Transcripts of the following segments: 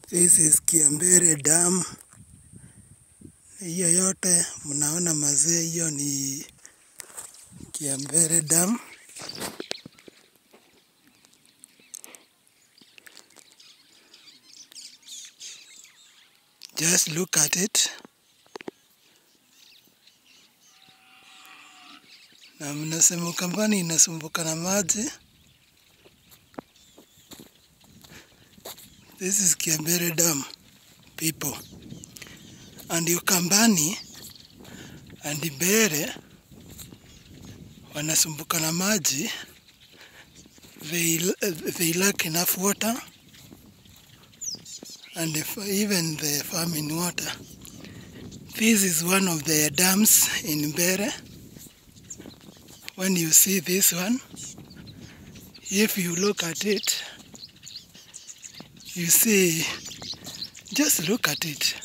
This is Kiambere Dam. Hiyo yote mnaona mazee, hiyo ni Kiambere Dam. Just look at it. Na mnasema Ukambani inasumbuka na maji. This is Kiambere Dam, people. And Ukambani and Mbere wanasumbuka na maji. They lack enough water, and even the farming water. This is one of the dams in Mbere. When you see this one, if you look at it, you see, just look at it.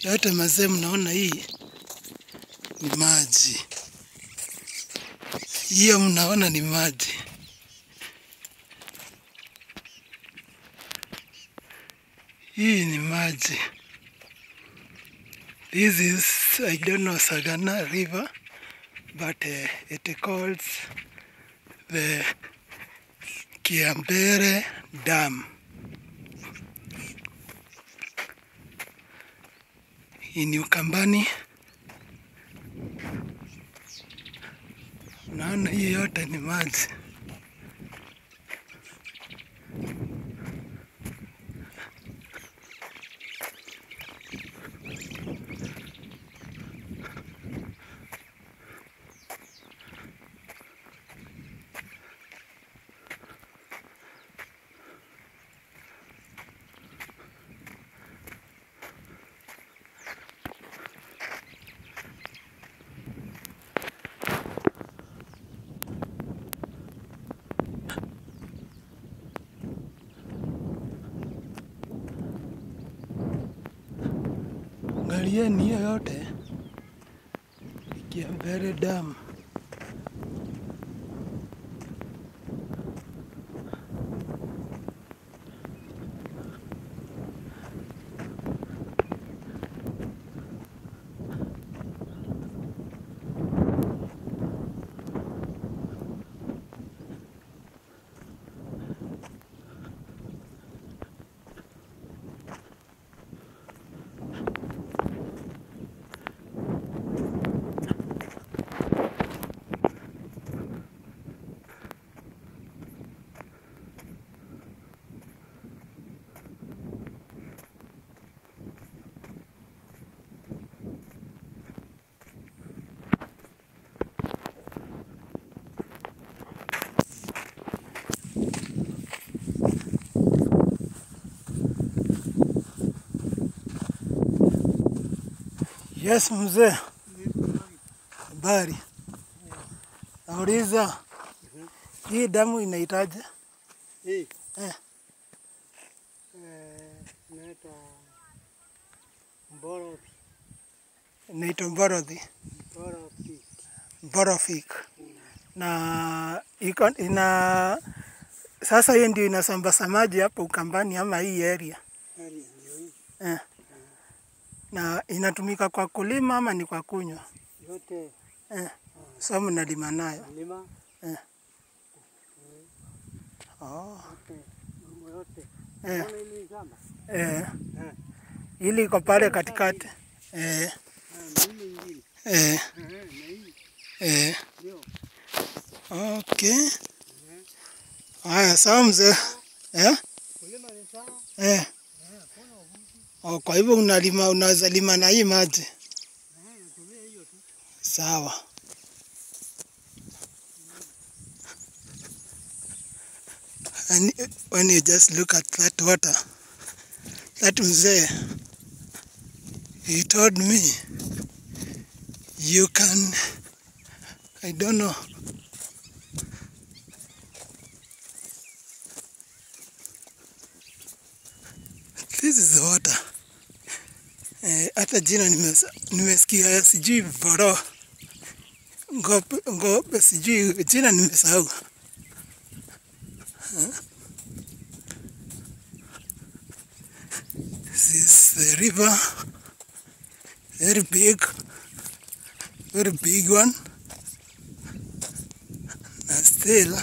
Yote mazee mnaona hii ni maji. Hiyo mnaona ni maji. Hii ni maji. This is, I don't know, Sagana River, but it calls the Kiambere Dam. In Ukambani. Naona hii yote ni maji. Angalieni hiyo yote Kiambere Dam. Yes, mzee. Habari. Nauliza. Hii damu inaitaje? Hii? Inaitwa Mborothi. Inaitwa Mborothi. Mborothi. Mborofik. Na sasa hiyo ndio inasambaza maji hapo Ukambani ama hii area? Area ndio hii. Na inatumika kwa kulima ama ni kwa kunywa? Yote. So mnalima nayo? Lima. Oh. Yote. Hili shamba. Ili iko pale katikati. Okay. Haya, sawa mzee. Kulima ni sawa. Kwa hivyo unaweza lima na hii maji? Sawa. And when you just look at that water, that mzee, he told me, you can, I don't know, this is the water. Hata jina nimesikia sijui Voro, ngope sijui jina nimesahau. the river, very big one, and still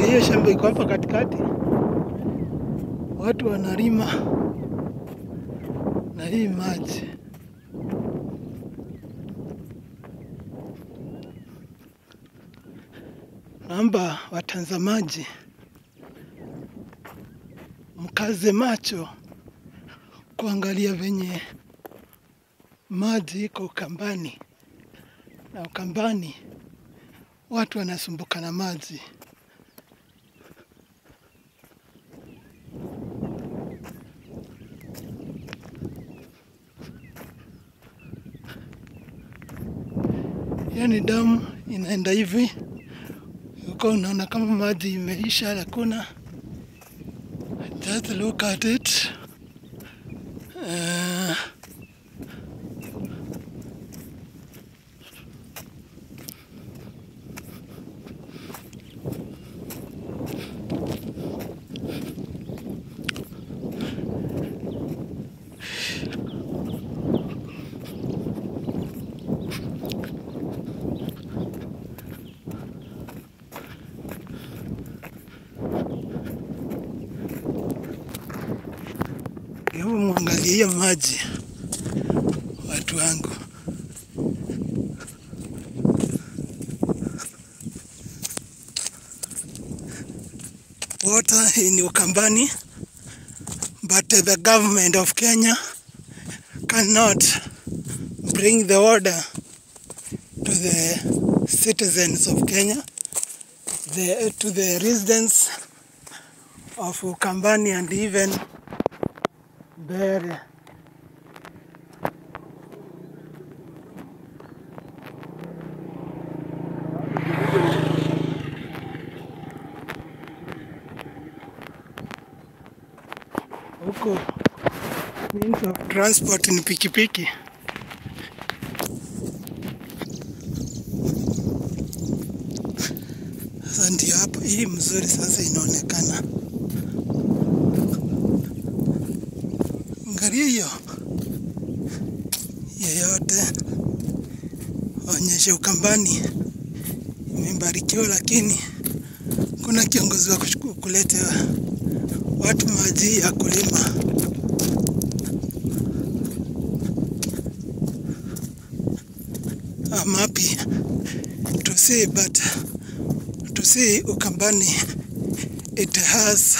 hiyo shamba iko hapa katikati, watu wanalima na hii maji. Naomba watazamaji mkaze macho kuangalia venye maji iko Ukambani, na Ukambani watu wanasumbuka na maji. Yani damu inaenda hivi, uko unaona kama maji imeisha, hakuna. Just look at it. Hebu muangalie hiyo maji, watu wangu. Water in Ukambani, but the government of Kenya cannot bring the water to the citizens of Kenya, to the residents of Ukambani and even Mbeere. Huko means of transport ni pikipiki. Sasa ndio hapo hii mzuri sasa inaonekana. Angalia hiyo. Yeyote onyeshe Ukambani imebarikiwa, lakini kuna kiongozi wa kuleta watu maji ya kulima. I'm happy to see, but to see Ukambani, it has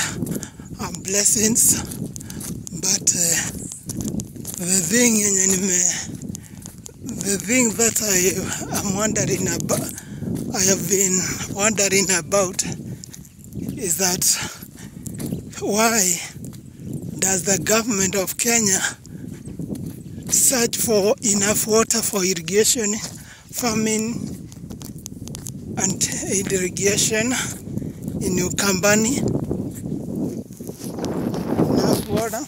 blessings, but the thing that I'm wondering about, I have been wondering about, is that why does the government of Kenya search for enough water for irrigation, farming and irrigation in Ukambani? Enough water.